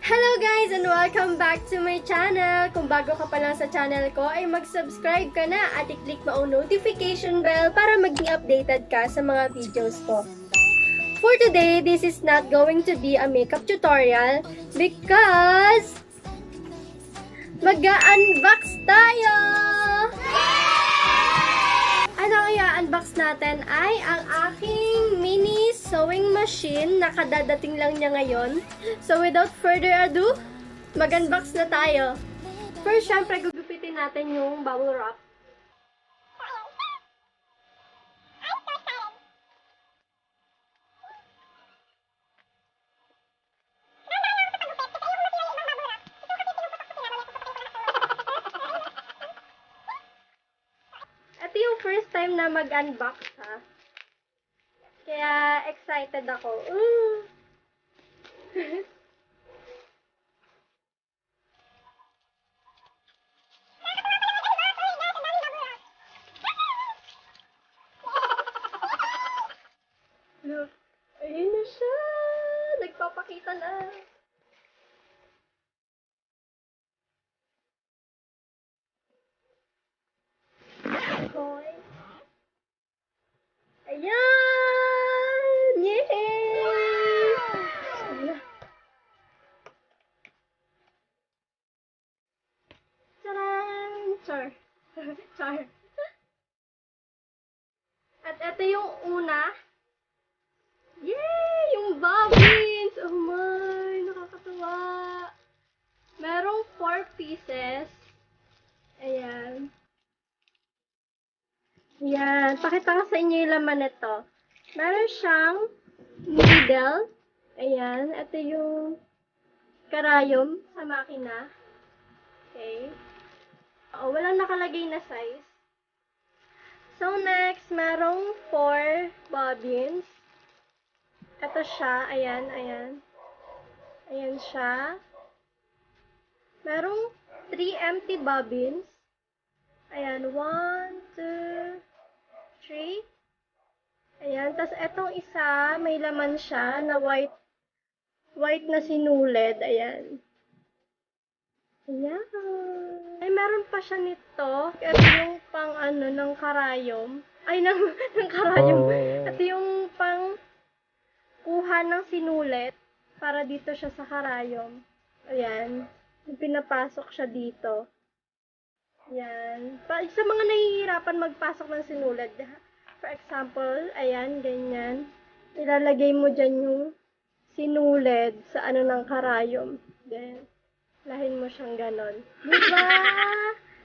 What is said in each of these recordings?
Hello guys and welcome back to my channel! Kung bago ka pa lang sa channel ko ay mag-subscribe ka na at i-click mo ang notification bell para maging updated ka sa mga videos ko. For today, this is not going to be a makeup tutorial because mag-unbox tayo! Ano ang i-unbox natin ay ang aking mini sewing machine na kadadating lang niya ngayon. So without further ado, mag-unbox na tayo. First, syempre, gugupitin natin yung bubble wrap. Ito yung first time na mag-unbox, ha? Kaya excited ako. Look, ayun na siya. Nagpapakita na. Okay. Ayan! Yay! Tcharam! Char. Char. At ito yung una. Yay! Yung bobbins! Oh my! Nakakatawa! Merong 4 pieces. Ayan. Ayan. Pakita ko sa inyo yung laman nito. Meron siyang needle. Ayan. Ito yung karayom sa makina. Okay. Walang nakalagay na size. So, next, merong 4 bobbins. Ito siya. Ayan, ayan. Ayan siya. Merong 3 empty bobbins. Ayan, 1, 2, 3. Ayan, tas etong isa, may laman siya na white na sinulid. Ayan. Ayan. Ay, meron pa siya nito. Ito yung pang ano, ng karayom. Ay, ng karayom. Ito yung pang kuha ng sinulit para dito siya sa karayom. Ayan. Yung pinapasok siya dito. Ayan. Sa mga nahihirapan magpasok ng sinulid, for example, ayan, ganyan. Ilalagay mo dyan yung sinulid sa ano ng karayom. Then, lahin mo siyang ganon. Diba?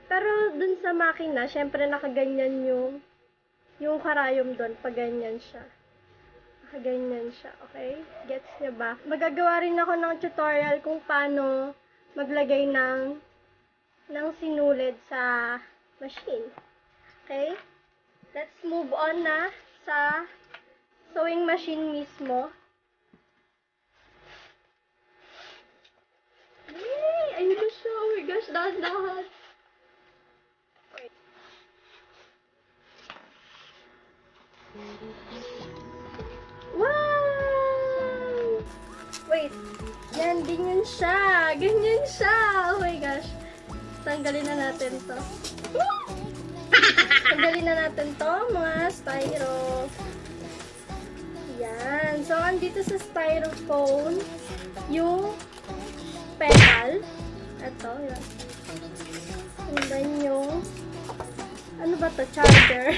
Pero dun sa makina, syempre nakaganyan yung karayom dun, pag ganyan siya. Nakaganyan siya, okay? Gets niyo ba? Magagawa rin ako ng tutorial kung paano maglagay ng sinulid sa machine. Okay? Let's move on na sa sewing machine mismo. Yay! Ayun na siya. Oh my gosh, dahan-dahan. Wait. Wow! Wait. Yan, ganyan siya. Ganyan siya. Oh my gosh. Tanggalin na natin to. Tanggalin na natin to, mga styro. Yan. So, andito sa styrofoam, yung pedal. Ito, yan. And then yung, ano ba to? Charger.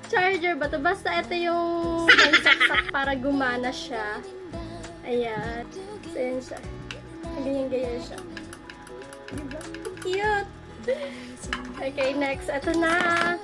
Charger ba to? Basta ito yung pansaksak para gumana siya. Ayan. So, yan siya. Ganyan-ganyan siya. Diba? Cute! Okay, next. Ito na.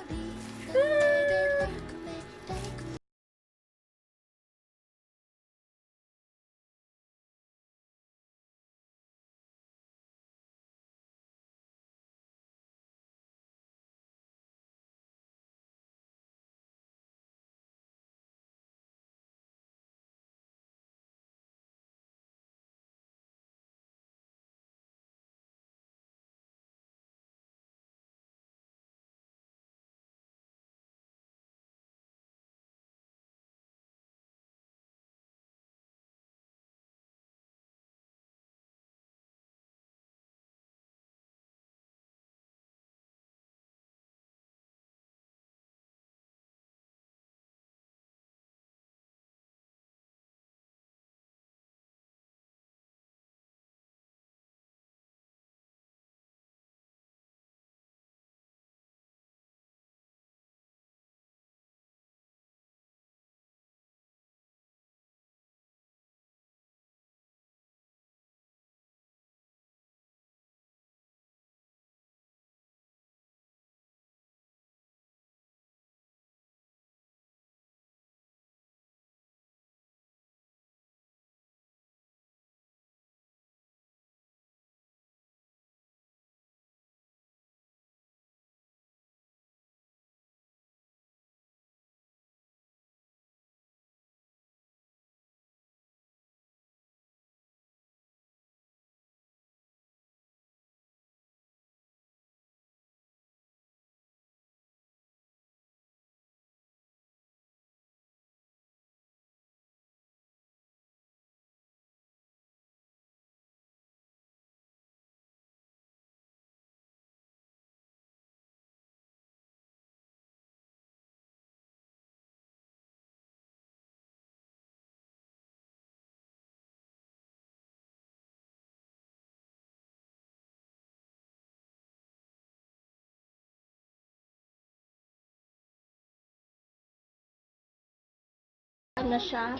na siya.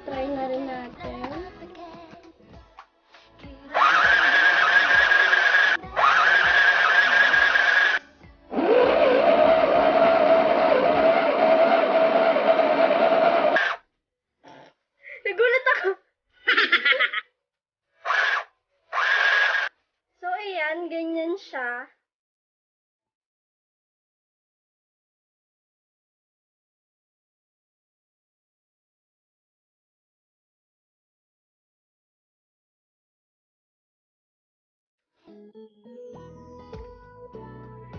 Try na rin natin. Nagulat ako. So, ayan, ganyan siya.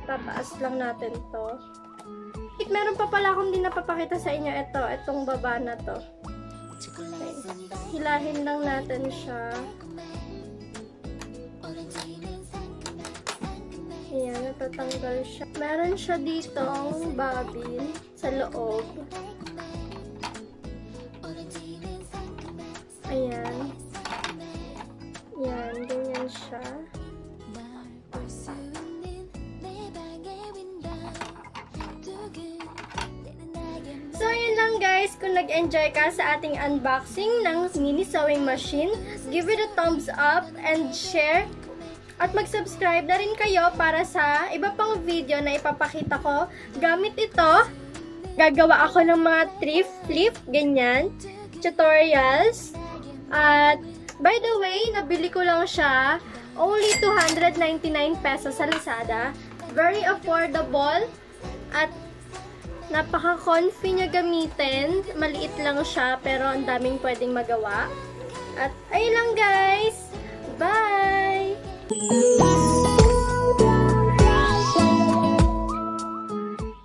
Tataas lang natin to. Meron pa pala akong di napapakita sa inyo. Itong baba na to. Okay. Hilahin lang natin siya. Ayan, natatanggal siya. Meron siya ditong bobbin sa loob. Ayan. Ayan, ganyan siya. So, yun lang guys. Kung nag-enjoy ka sa ating unboxing ng mini sewing machine, give it a thumbs up and share. At mag-subscribe na rin kayo para sa iba pang video na ipapakita ko. Gamit ito, gagawa ako ng mga thrift flip, ganyan, tutorials. At, by the way, nabili ko lang siya. Only 299 pesos sa Lazada. Very affordable. At, napaka-comfy niya gamitin. Maliit lang siya, pero ang daming pwedeng magawa. At, ayun lang guys.